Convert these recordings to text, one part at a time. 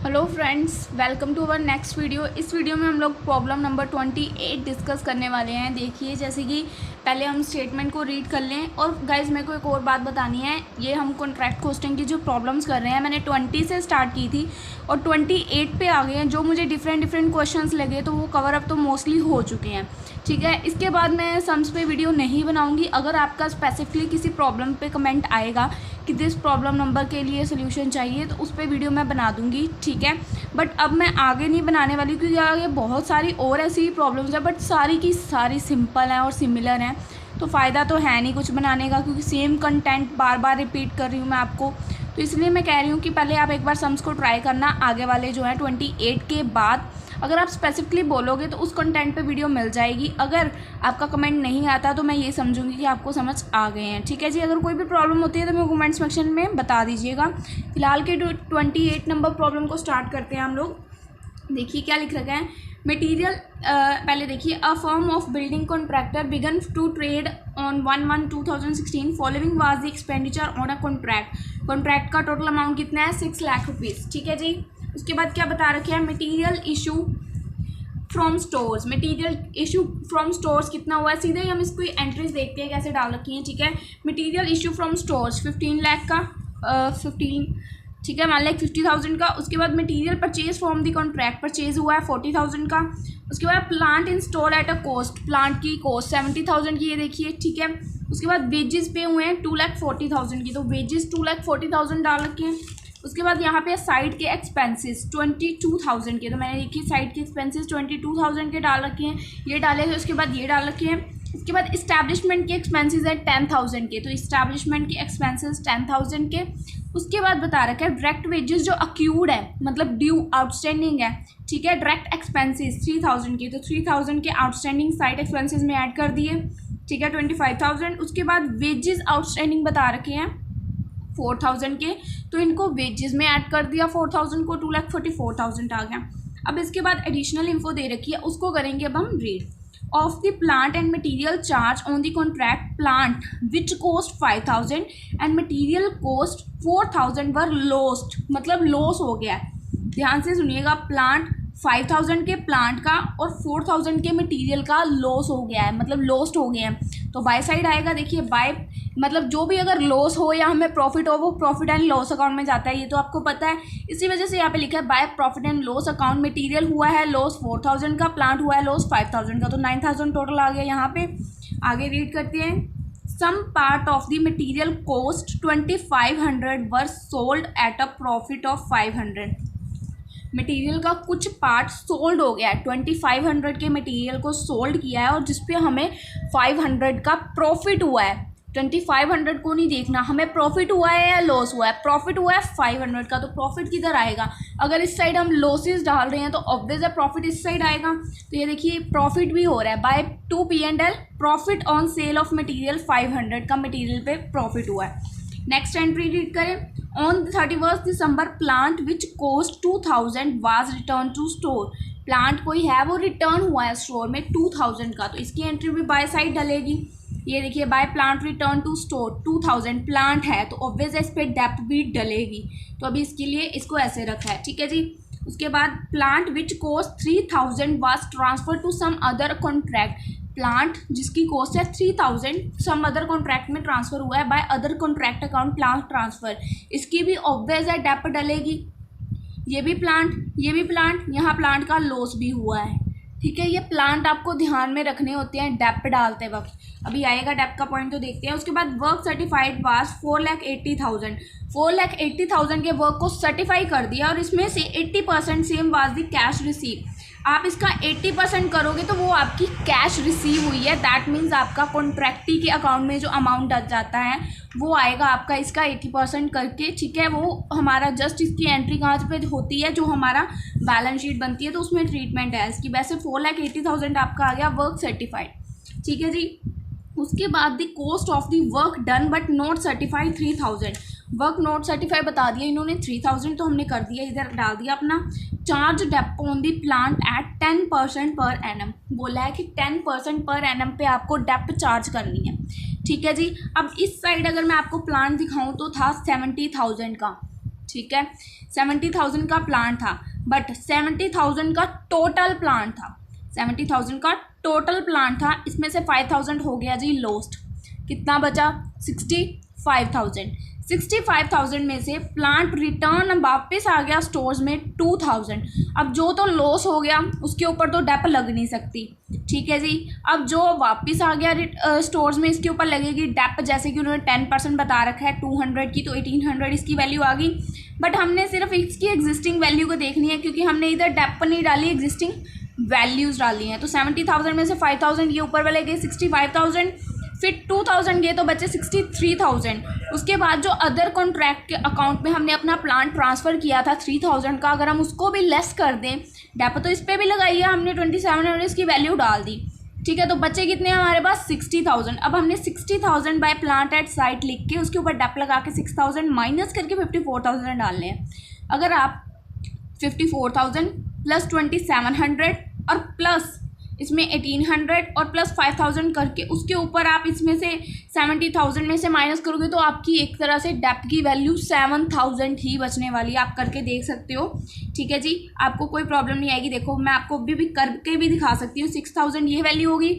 Hello friends, welcome to our next video. इस video में हम लोग प्रॉब्लम नंबर 28 डिस्कस करने वाले हैं। देखिए, जैसे कि पहले हम स्टेटमेंट को रीड कर लें। और गाइज, मेरे को एक और बात बतानी है। ये हम कॉन्ट्रैक्ट कॉस्टिंग की जो प्रॉब्लम्स कर रहे हैं, मैंने 20 से स्टार्ट की थी और 28 पे आ गए हैं। जो मुझे डिफरेंट क्वेश्चंस लगे तो वो कवर अप तो मोस्टली हो चुके हैं। ठीक है, इसके बाद मैं सम्स पे वीडियो नहीं बनाऊंगी। अगर आपका स्पेसिफिकली किसी प्रॉब्लम पे कमेंट आएगा कि दिस प्रॉब्लम नंबर के लिए सोल्यूशन चाहिए, तो उस पर वीडियो मैं बना दूंगी। ठीक है, बट अब मैं आगे नहीं बनाने वाली क्योंकि आगे बहुत सारी और ऐसी ही प्रॉब्लम्स हैं, बट सारी की सारी सिंपल हैं और सिमिलर हैं। तो फ़ायदा तो है नहीं कुछ बनाने का, क्योंकि सेम कंटेंट बार बार रिपीट कर रही हूँ मैं आपको। तो इसलिए मैं कह रही हूँ कि पहले आप एक बार सम्स को ट्राई करना। आगे वाले जो हैं 28 के बाद अगर आप स्पेसिफिकली बोलोगे तो उस कंटेंट पे वीडियो मिल जाएगी। अगर आपका कमेंट नहीं आता तो मैं ये समझूंगी कि आपको समझ आ गए हैं। ठीक है जी, अगर कोई भी प्रॉब्लम होती है तो मेरे कमेंट सेक्शन में बता दीजिएगा। फिलहाल के 28 नंबर प्रॉब्लम को स्टार्ट करते हैं हम लोग। देखिए क्या लिख रखा है। मटेरियल, पहले देखिए, a firm of building contractor began to trade on 1/1/2016। Following was the expenditure on a contract. Contract का टोटल अमाउंट कितना है? 6 लाख रुपीज़। ठीक है जी। उसके बाद क्या बता रखे हैं? Material issue from stores. Material issue from stores कितना हुआ है? सीधे ही हम इसको एंट्रीज देखते हैं कैसे डाल रखी हैं। ठीक है, material issue from stores 15 lakh का, 15, ठीक है, मान लें 50,000 का। उसके बाद material purchase from the contract, purchase हुआ है 40,000 का। उसके बाद plant install at a cost, plant की कॉस्ट 70,000 की, ये देखिए। ठीक है, उसके बाद वेजेस पे हुए हैं 2,40,000 की, तो वेजेस 2,40,000 डाल रखे हैं। उसके बाद यहाँ पे साइट के एक्सपेंसेस 22,000 के, तो मैंने देखिए साइट के एक्सपेंसेस 22,000 के डाल रखे हैं, ये डाले थे। उसके बाद ये डाल रखे हैं। उसके बाद इस्टेब्लिशमेंट के एक्सपेंसेस है 10,000 के, तो इस्टेब्लिशमेंट के एक्सपेंसेस 10,000 के। उसके बाद बता रखा है डायरेक्ट वेजेस जो अक्यूड है, मतलब ड्यू आउटस्टैंडिंग है। ठीक है, डायरेक्ट एक्सपेंसेस 3,000 के, तो 3,000 के आउटस्टैंडिंग साइट एक्सपेंसेस में ऐड कर दिए। ठीक है, 25,000। उसके बाद वेजेस आउटस्टैंडिंग बता रखे हैं 4,000 के, तो इनको वेजेस में ऐड कर दिया 4,000 को, 2,44,000 आ गया। अब इसके बाद एडिशनल इन्फो दे रखी है, उसको करेंगे अब हम read. Of the plant and material charge on the contract, plant which cost 5,000 and material cost 4,000 were lost, मतलब लॉस हो गया है। ध्यान से सुनिएगा, प्लांट 5,000 के प्लांट का और 4,000 के मटेरियल का लॉस हो गया है, मतलब लॉस्ट हो गए हैं। तो बाय साइड आएगा। देखिए, बाय मतलब जो भी अगर लॉस हो या हमें प्रॉफिट हो, वो प्रॉफिट एंड लॉस अकाउंट में जाता है, ये तो आपको पता है। इसी वजह से यहाँ पे लिखा है by profit and loss account. Material हुआ है लॉस 4,000 का, प्लांट हुआ है लॉस 5,000 का, तो 9,000 टोटल आ गया यहाँ पे। आगे रीड करते हैं। Some part of the material cost 2,500 were sold at a profit of 500। Material का कुछ पार्ट सोल्ड हो गया है, 2,500 के मटेरियल को सोल्ड किया है और जिसपे हमें 500 का प्रॉफिट हुआ है। 2,500 को नहीं देखना, हमें प्रॉफिट हुआ है या लॉस हुआ है। प्रॉफिट हुआ है 500 का, तो प्रॉफिट किधर आएगा? अगर इस साइड हम लॉसेस डाल रहे हैं तो ऑब्वियस है प्रॉफिट इस साइड आएगा। तो ये देखिए, प्रॉफिट भी हो रहा है by 2 P&L, profit on sale of material 500 का मटेरियल पे प्रॉफिट हुआ है। नेक्स्ट एंट्री रीड करें। On 31 December plant which cost 2,000 was return to store. Plant कोई है वो रिटर्न हुआ है स्टोर में 2,000 का, तो इसकी एंट्री भी बाय साइड डलेगी। ये देखिए, by plant return to store 2,000 plant है, तो ऑब्वियस इस पर डेप्थ भी डलेगी। तो अभी इसके लिए इसको ऐसे रखा है। ठीक है जी। उसके बाद plant which cost 3,000 was transfer to some other contract. Plant जिसकी कॉस्ट है 3,000 सम अदर कॉन्ट्रैक्ट में ट्रांसफर हुआ है by other contract account plant transfer, इसकी भी ऑब्वियस है डेप्थ डलेगी। ये भी प्लांट, यहाँ प्लांट का लॉस भी हुआ है। ठीक है, ये प्लांट आपको ध्यान में रखने होते हैं डेप्थ डालते वक्त। अभी आएगा डेप्थ का पॉइंट, तो देखते हैं। उसके बाद वर्क सर्टिफाइड वाज 4,80,000। 4,80,000 के वर्क को सर्टिफाई कर दिया और इसमें से 80% same was the cash receive. आप इसका 80% करोगे तो वो आपकी कैश रिसीव हुई है। दैट मीन्स आपका कॉन्ट्रैक्टी के अकाउंट में जो अमाउंट डल जाता है वो आएगा आपका इसका 80% करके। ठीक है, वो हमारा जस्ट इसकी एंट्री कहाँ पे होती है, जो हमारा बैलेंस शीट बनती है, तो उसमें ट्रीटमेंट है इसकी। वैसे 4,80,000 आपका आ गया वर्क सर्टिफाइड। ठीक है जी। उसके बाद the cost of the work done but not certified 3,000। Work not certify बता दिया इन्होंने 3,000, तो हमने कर दिया, इधर डाल दिया अपना। Charge depot on the plant at 10% per annum. बोला है कि 10% पर एनम पे आपको डेप चार्ज करनी है। ठीक है जी। अब इस साइड अगर मैं आपको प्लांट दिखाऊं तो था 70,000 का। ठीक है। 70,000 का प्लान था, बट 70,000 का टोटल प्लान था, 70,000 का टोटल प्लान था, इसमें से 5,000 हो गया जी लॉस्ट। कितना बचा? 65,000। 65,000 में से प्लांट रिटर्न वापस आ गया स्टोर्स में 2,000। अब जो तो लॉस हो गया उसके ऊपर तो डेप लग नहीं सकती, ठीक है जी। अब जो वापस आ गया स्टोर्स में इसके ऊपर लगेगी डेप, जैसे कि उन्होंने 10% बता रखा है 200 की, तो 1800 इसकी वैल्यू आ गई। बट हमने सिर्फ इसकी एग्जिस्टिंग वैल्यू को देखनी है, क्योंकि हमने इधर डेप नहीं डाली, एग्जिस्टिंग वैल्यूज़ डाली हैं। तो 70,000 में से 5,000 ये ऊपर वाले गए 65,000, फिर 2,000 गए तो बचे 63,000। उसके बाद जो अदर कॉन्ट्रैक्ट के अकाउंट में हमने अपना प्लान ट्रांसफ़र किया था 3,000 का, अगर हम उसको भी लेस कर दें, डेप तो इस पर भी लगाई है हमने, 2700 की वैल्यू डाल दी, ठीक है। तो बच्चे कितने हैं हमारे पास? 60,000। अब हमने 60,000 बाय प्लांट एट साइट लिख के उसके ऊपर डेप लगा के 6,000 माइनस करके 54,000 डालने हैं। अगर आप 54,000 प्लस 2,700 और प्लस इसमें 1,800 और प्लस 5,000 करके उसके ऊपर आप इसमें से 70,000 में से माइनस करोगे तो आपकी एक तरह से डेप की वैल्यू 7,000 ही बचने वाली है। आप करके देख सकते हो, ठीक है जी, आपको कोई प्रॉब्लम नहीं आएगी। देखो मैं आपको भी करके भी दिखा सकती हूँ। 6,000 ये वैल्यू होगी,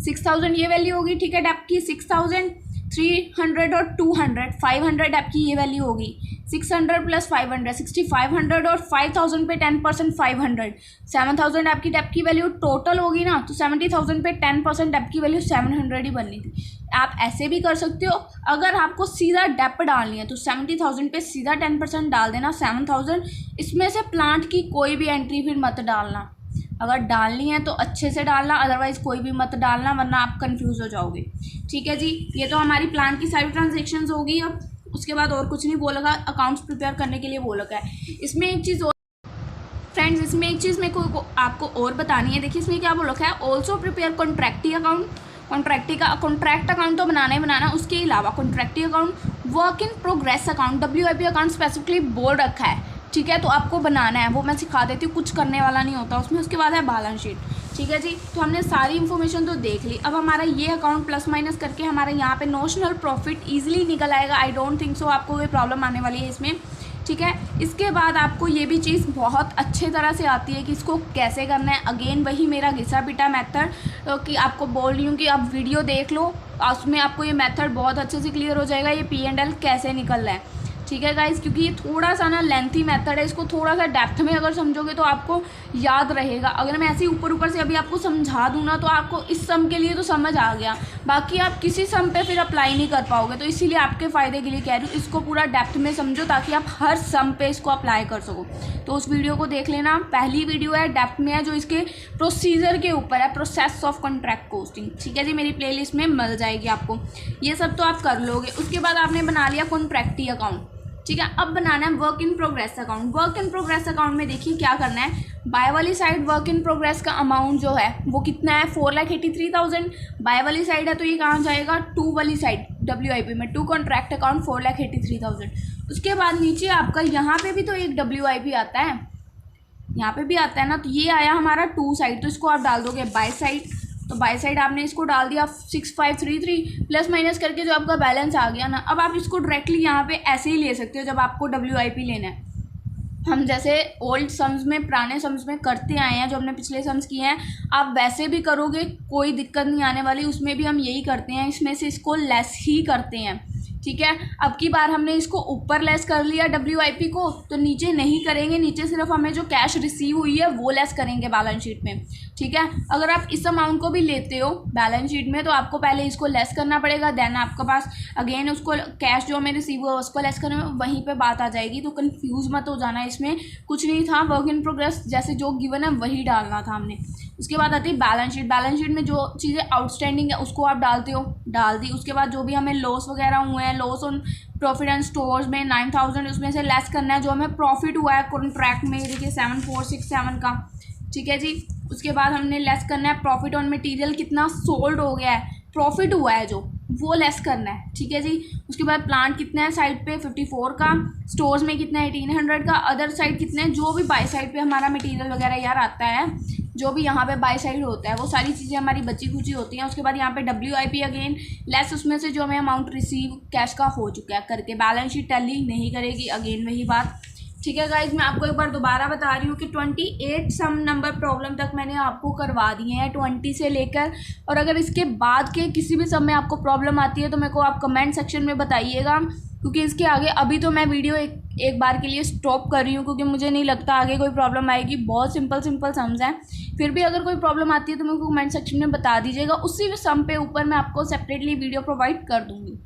6,000 ये वैल्यू होगी, ठीक है, डेप की 6,000, 300 और 200, 500 डेप की ये वैल्यू होगी। 600 प्लस 500, 6,500 और 5,000 पे 10% 500, 7,000 आपकी डेप की वैल्यू टोटल होगी ना, तो 70,000 पे 10% डेप की वैल्यू 700 ही बननी थी। आप ऐसे भी कर सकते हो, अगर आपको सीधा डेप डालनी है तो 70,000 पे सीधा 10% डाल देना 7,000। इसमें से प्लांट की कोई भी एंट्री फिर मत डालना, अगर डालनी है तो अच्छे से डालना, अदरवाइज़ कोई भी मत डालना, वरना आप कंफ्यूज हो जाओगे, ठीक है जी। ये तो हमारी प्लांट की सारी ट्रांजेक्शन्स होगी। अब उसके बाद और कुछ नहीं बोलेगा, अकाउंट्स प्रिपेयर करने के लिए बोला है। इसमें एक चीज़ और फ्रेंड्स, इसमें एक चीज़ मेरे को आपको और बतानी है। देखिए इसमें क्या बोल रखा है, also prepare contractee account. Contract account तो बनाना ही बनाना, उसके अलावा contractee account, work in progress account, WIP account specifically बोल रखा है, ठीक है। तो आपको बनाना है, वो मैं सिखा देती हूँ, कुछ करने वाला नहीं होता उसमें। उसके बाद है बैलेंस शीट, ठीक है जी। तो हमने सारी इन्फॉर्मेशन तो देख ली। अब हमारा ये अकाउंट प्लस माइनस करके हमारे यहाँ पे नोशनल प्रॉफिट ईजिली निकल आएगा। आई डोंट थिंक सो आपको कोई प्रॉब्लम आने वाली है इसमें, ठीक है। इसके बाद आपको ये भी चीज़ बहुत अच्छे तरह से आती है कि इसको कैसे करना है। अगेन वही मेरा घिसा पिटा मेथड, तो कि आपको बोल रही हूँ कि आप वीडियो देख लो, उसमें आपको ये मेथड बहुत अच्छे से क्लियर हो जाएगा, ये P&L कैसे निकल रहा है, ठीक है गाइज। क्योंकि ये थोड़ा सा ना लेंथी मेथड है, इसको थोड़ा सा डेप्थ में अगर समझोगे तो आपको याद रहेगा। अगर मैं ऐसे ही ऊपर से अभी आपको समझा दूँ ना, तो आपको इस सम के लिए तो समझ आ गया, बाकी आप किसी सम पे फिर अप्लाई नहीं कर पाओगे। तो इसीलिए आपके फ़ायदे के लिए कह रही हूँ, इसको पूरा डेप्थ में समझो ताकि आप हर सम पे इसको अप्लाई कर सको। तो उस वीडियो को देख लेना, पहली वीडियो है डेप्थ में है, जो इसके प्रोसीजर के ऊपर है, प्रोसेस ऑफ कॉन्ट्रैक्ट कोस्टिंग, ठीक है जी। मेरी प्लेलिस्ट में मिल जाएगी आपको, ये सब तो आप कर लोगे। उसके बाद आपने बना लिया कॉन्ट्रैक्टी अकाउंट, ठीक है। अब बनाना है work in progress account. Work in progress account में देखिए क्या करना है, बाय वाली साइड वर्क इन प्रोग्रेस का अमाउंट जो है वो कितना है, 4,83,000। बाय वाली साइड है तो ये कहाँ जाएगा, टू वाली साइड WIP में, टू कॉन्ट्रैक्ट अकाउंट 4,83,000। उसके बाद नीचे आपका यहाँ पे भी तो एक WIP आता है, यहाँ पे भी आता है ना, तो ये आया हमारा टू साइड, तो इसको आप डाल दोगे बाय साइड। तो बाय साइड आपने इसको डाल दिया 6,533 प्लस माइनस करके जो आपका बैलेंस आ गया ना। अब आप इसको डायरेक्टली यहाँ पे ऐसे ही ले सकते हो जब आपको WIP लेना है। हम जैसे ओल्ड सम्स में, पुराने सम्स में करते आए हैं, जो हमने पिछले सम्स किए हैं, आप वैसे भी करोगे, कोई दिक्कत नहीं आने वाली। उसमें भी हम यही करते हैं, इसमें से इसको लेस ही करते हैं, ठीक है। अब की बार हमने इसको ऊपर लेस कर लिया WIP को, तो नीचे नहीं करेंगे, नीचे सिर्फ हमें जो कैश रिसीव हुई है वो लेस करेंगे बैलेंस शीट में, ठीक है। अगर आप इस अमाउंट को भी लेते हो बैलेंस शीट में, तो आपको पहले इसको लेस करना पड़ेगा, देन आपके पास अगेन उसको कैश जो हमें रिसीव हुआ उसको लेस करना, वहीं पे बात आ जाएगी। तो कंफ्यूज मत हो जाना, इसमें कुछ नहीं था, वर्क इन प्रोग्रेस जैसे जो गिवन है वही डालना था हमने। उसके बाद आती है बैलेंस शीट। बैलेंस शीट में जो चीज़ें आउटस्टैंडिंग है उसको आप डालते हो, डाल दी। उसके बाद जो भी हमें लॉस वगैरह हुए हैं, loss on profit and stores में 9,000, उसमें से लेस करना है जो हमें प्रॉफिट हुआ है कॉन्ट्रैक्ट में, देखिए 7,467 का, ठीक है जी। उसके बाद हमने लेस करना है प्रॉफिट ऑन मटेरियल, कितना सोल्ड हो गया है, प्रॉफिट हुआ है जो, वो लेस करना है, ठीक है जी। उसके बाद प्लांट कितना है साइड पे 54 का, स्टोर्स में कितना है 1,800 का, अदर साइड कितना है, जो भी बाय साइड पे हमारा मटेरियल वगैरह यार आता है जो भी यहाँ पे बाई साइड होता है वो सारी चीज़ें हमारी बची खुची होती हैं। उसके बाद यहाँ पे WIP अगेन लेस उसमें से जो हमें अमाउंट रिसीव कैश का हो चुका है करके बैलेंस शीट टैली नहीं करेगी, अगेन वही बात। ठीक है गाइज, मैं आपको एक बार दोबारा बता रही हूँ कि 28 सम नंबर प्रॉब्लम तक मैंने आपको करवा दिए हैं 20 से लेकर। और अगर इसके बाद के किसी भी सम में आपको प्रॉब्लम आती है तो मेरे को आप कमेंट सेक्शन में बताइएगा, क्योंकि इसके आगे अभी तो मैं वीडियो एक बार के लिए स्टॉप कर रही हूँ, क्योंकि मुझे नहीं लगता आगे कोई प्रॉब्लम आएगी। बहुत सिंपल सम्स हैं। फिर भी अगर कोई प्रॉब्लम आती है तो मेरे को कमेंट सेक्शन में बता दीजिएगा, उसी सम पे ऊपर मैं आपको सेपरेटली वीडियो प्रोवाइड कर दूँगी।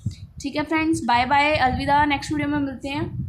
ठीक है फ्रेंड्स, बाय बाय, अलविदा, नेक्स्ट वीडियो में मिलते हैं।